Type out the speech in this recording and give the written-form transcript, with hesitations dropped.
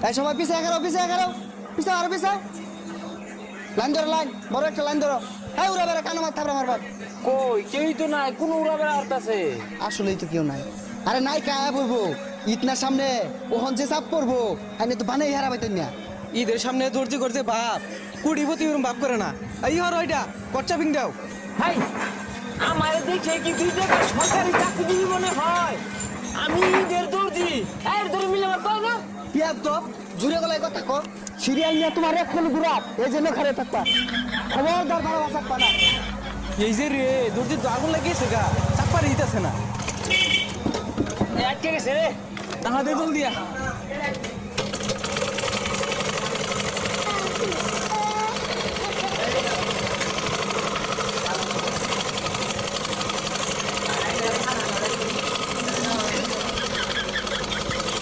এই সবাই পিছে এগারো পিছাও আরো পিছাও। লাইন ধরো লাইন, বড় একটা লাইন ধরো। হ্যাঁ উড়া বেড়া কানো মাথা মারবার। কই কেউই তো নাই, কোন উড়া বেড়া আসতেছে? আসলেই তো কেউ নাই। আরে নাই কায়া পড়বো ইতনার সামনে, ওহন যে চাপ পড়বো আইনে তো বানাই হারা পাইতেন না। ঈদের সামনে দর্জি করছে বাপ, কুড়িপতি ওরম বাপ করে না। এই হর ওইটা কচ্চা পিং দাও। হাই, আমার দেখে কি তুই দেখা সরকারি চাকরিজীবী মনে হয়? আমি ঈদের দর্জি, এর ধরে মিলে আমার কয় না? পিয়াব তো জুড়ে গলায় কথা কর। সিরিয়াল নিয়ে তোমার এক কোন ঘুরা এই জন্য ঘরে থাকবা। খবরদার ভালোবাসা পানা। এই যে রে দর্জি তো আগুন লাগিয়েছে গা, চাপ্পা দিতেছে না। আটকে গেছে রে। তাহাদের জল দিয়া।